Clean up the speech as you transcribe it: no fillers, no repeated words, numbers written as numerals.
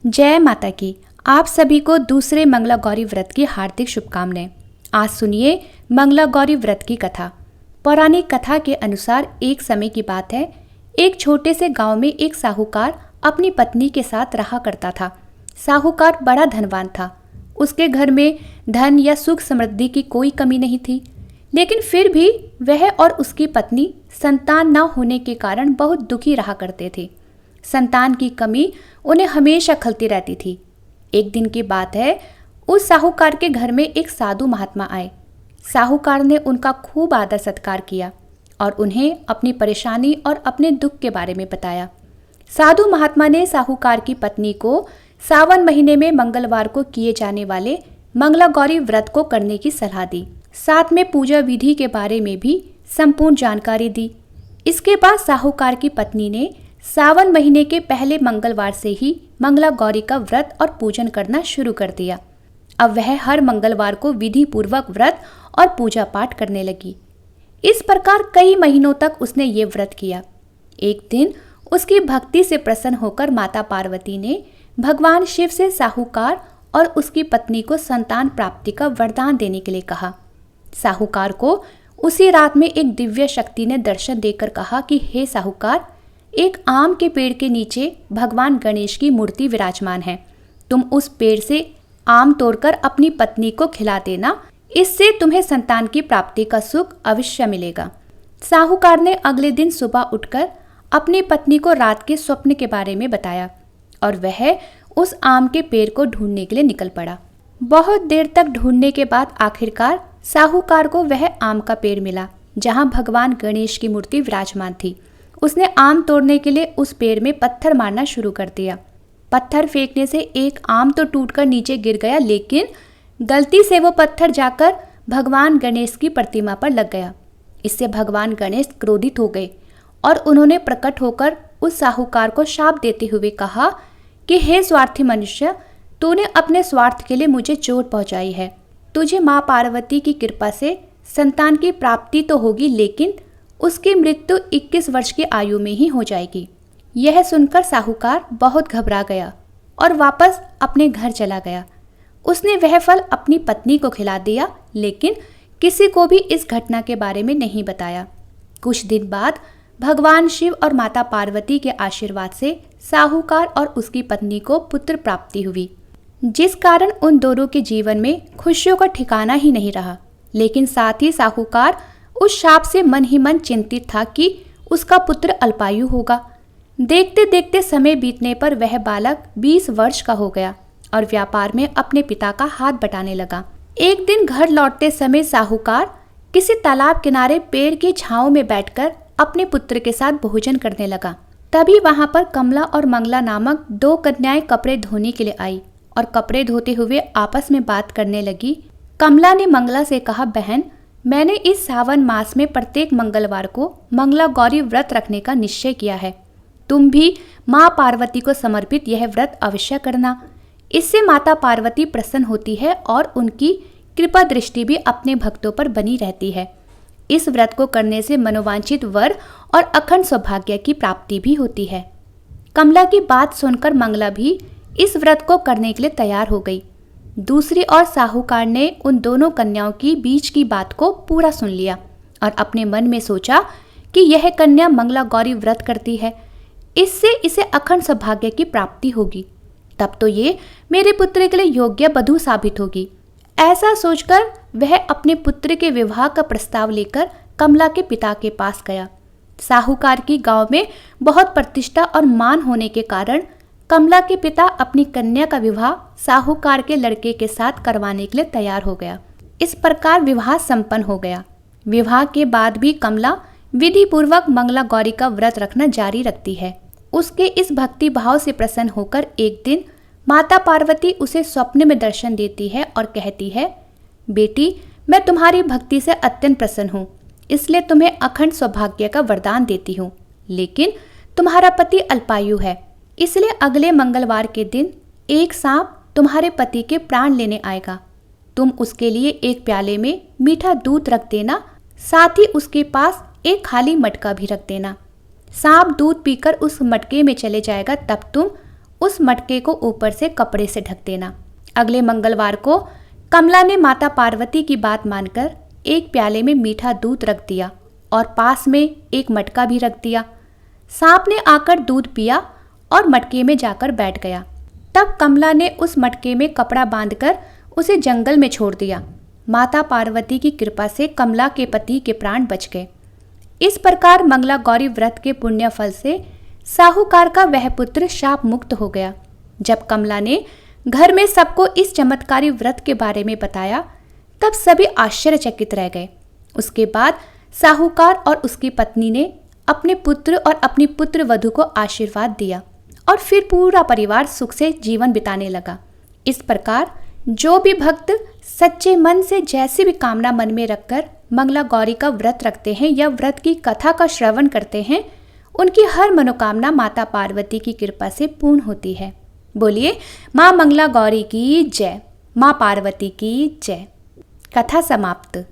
जय माता की। आप सभी को दूसरे मंगला गौरी व्रत की हार्दिक शुभकामनाएं। आज सुनिए मंगला गौरी व्रत की कथा। पौराणिक कथा के अनुसार एक समय की बात है, एक छोटे से गांव में एक साहूकार अपनी पत्नी के साथ रहा करता था। साहूकार बड़ा धनवान था। उसके घर में धन या सुख समृद्धि की कोई कमी नहीं थी, लेकिन फिर भी वह और उसकी पत्नी संतान न होने के कारण बहुत दुखी रहा करते थे। संतान की कमी उन्हें हमेशा खलती रहती थी। एक दिन की बात है, उस साहूकार के घर में एक साधु महात्मा आए। साहूकार ने उनका खूब आदर सत्कार किया और उन्हें अपनी परेशानी और अपने दुख के बारे में बताया। साधु महात्मा ने साहूकार की पत्नी को सावन महीने में मंगलवार को किए जाने वाले मंगला गौरी व्रत को करने की सलाह दी। साथ में पूजा विधि के बारे में भी संपूर्ण जानकारी दी। इसके बाद साहूकार की पत्नी ने सावन महीने के पहले मंगलवार से ही मंगला गौरी का व्रत और पूजन करना शुरू कर दिया। अब वह हर मंगलवार को विधि पूर्वक व्रत और पूजा पाठ करने लगी। इस प्रकार कई महीनों तक उसने ये व्रत किया। एक दिन उसकी भक्ति से प्रसन्न होकर माता पार्वती ने भगवान शिव से साहूकार और उसकी पत्नी को संतान प्राप्ति का वरदान देने के लिए कहा। साहूकार को उसी रात में एक दिव्य शक्ति ने दर्शन देकर कहा कि हे साहूकार, एक आम के पेड़ के नीचे भगवान गणेश की मूर्ति विराजमान है। तुम उस पेड़ से आम तोड़कर अपनी पत्नी को खिला देना, इससे तुम्हें संतान की प्राप्ति का सुख अवश्य मिलेगा। साहूकार ने अगले दिन सुबह उठकर अपनी पत्नी को रात के स्वप्न के बारे में बताया और वह उस आम के पेड़ को ढूंढने के लिए निकल पड़ा। बहुत देर तक ढूंढने के बाद आखिरकार साहूकार को वह आम का पेड़ मिला जहां भगवान गणेश की मूर्ति विराजमान थी। उसने आम तोड़ने के लिए उस पेड़ में पत्थर मारना शुरू कर दिया। पत्थर फेंकने से एक आम तो टूटकर नीचे गिर गया, लेकिन गलती से वो पत्थर जाकर भगवान गणेश की प्रतिमा पर लग गया। इससे भगवान गणेश क्रोधित हो गए और उन्होंने प्रकट होकर उस साहूकार को शाप देते हुए कहा कि हे स्वार्थी मनुष्य, तूने अपने स्वार्थ के लिए मुझे चोट पहुंचाई है। तुझे माँ पार्वती की कृपा से संतान की प्राप्ति तो होगी, लेकिन उसकी मृत्यु 21 वर्ष की आयु में ही हो जाएगी। यह सुनकर साहूकार बहुत घबरा गया और वापस अपने घर चला गया। उसने वह फल अपनी पत्नी को खिला दिया, लेकिन किसी को भी इस घटना के बारे में नहीं बताया। कुछ दिन बाद भगवान शिव और माता पार्वती के आशीर्वाद से साहूकार और उसकी पत्नी को पुत्र प्राप्ति हुई, जिस कारण उन दोनों के जीवन में खुशियों का ठिकाना ही नहीं रहा। लेकिन साथ ही साहूकार उस शाप से मन ही मन चिंतित था कि उसका पुत्र अल्पायु होगा। देखते देखते समय बीतने पर वह बालक 20 वर्ष का हो गया और व्यापार में अपने पिता का हाथ बटाने लगा। एक दिन घर लौटते समय साहूकार किसी तालाब किनारे पेड़ की छांव में बैठकर अपने पुत्र के साथ भोजन करने लगा। तभी वहां पर कमला और मंगला नामक 2 कन्याएं कपड़े धोने के लिए आई और कपड़े धोते हुए आपस में बात करने लगी। कमला ने मंगला से कहा, बहन, मैंने इस सावन मास में प्रत्येक मंगलवार को मंगला गौरी व्रत रखने का निश्चय किया है। तुम भी माँ पार्वती को समर्पित यह व्रत अवश्य करना। इससे माता पार्वती प्रसन्न होती है और उनकी कृपा दृष्टि भी अपने भक्तों पर बनी रहती है। इस व्रत को करने से मनोवांछित वर और अखंड सौभाग्य की प्राप्ति भी होती है। कमला की बात सुनकर मंगला भी इस व्रत को करने के लिए तैयार हो गई। दूसरी ओर साहूकार ने उन दोनों कन्याओं की बीच की बात को पूरा सुन लिया और अपने मन में सोचा कि यह कन्या मंगला गौरी व्रत करती है, इससे इसे अखंड सौभाग्य की प्राप्ति होगी। तब तो ये मेरे पुत्र के लिए योग्य वधू साबित होगी। ऐसा सोचकर वह अपने पुत्र के विवाह का प्रस्ताव लेकर कमला के पिता के पास गया। साहूकार की गांव में बहुत प्रतिष्ठा और मान होने के कारण कमला के पिता अपनी कन्या का विवाह साहूकार के लड़के के साथ करवाने के लिए तैयार हो गया। इस प्रकार विवाह संपन्न हो गया। विवाह के बाद भी कमला विधि पूर्वक मंगला गौरी का व्रत रखना जारी रखती है। उसके इस भक्ति भाव से प्रसन्न होकर एक दिन माता पार्वती उसे स्वप्न में दर्शन देती है और कहती है, बेटी, मैं तुम्हारी भक्ति से अत्यंत प्रसन्न हूँ, इसलिए तुम्हें अखंड सौभाग्य का वरदान देती हूँ। लेकिन तुम्हारा पति अल्पायु है, इसलिए अगले मंगलवार के दिन एक सांप तुम्हारे पति के प्राण लेने आएगा। तुम उसके लिए एक प्याले में मीठा दूध रख देना, साथ ही उसके पास एक खाली मटका भी रख देना। सांप दूध पीकर उस मटके में चले जाएगा, तब तुम उस मटके को ऊपर से कपड़े से ढक देना। अगले मंगलवार को कमला ने माता पार्वती की बात मानकर एक प्याले में मीठा दूध रख दिया और पास में एक मटका भी रख दिया। सांप ने आकर दूध पिया और मटके में जाकर बैठ गया। तब कमला ने उस मटके में कपड़ा बांधकर उसे जंगल में छोड़ दिया। माता पार्वती की कृपा से कमला के पति के प्राण बच गए। इस प्रकार मंगला गौरी व्रत के पुण्य फल से साहूकार का वह पुत्र शाप मुक्त हो गया। जब कमला ने घर में सबको इस चमत्कारी व्रत के बारे में बताया तब सभी आश्चर्यचकित रह गए। उसके बाद साहूकार और उसकी पत्नी ने अपने पुत्र और अपनी पुत्र वधू को आशीर्वाद दिया और फिर पूरा परिवार सुख से जीवन बिताने लगा। इस प्रकार जो भी भक्त सच्चे मन से जैसी भी कामना मन में रखकर मंगला गौरी का व्रत रखते हैं या व्रत की कथा का श्रवण करते हैं, उनकी हर मनोकामना माता पार्वती की कृपा से पूर्ण होती है। बोलिए माँ मंगला गौरी की जय, माँ पार्वती की जय। कथा समाप्त।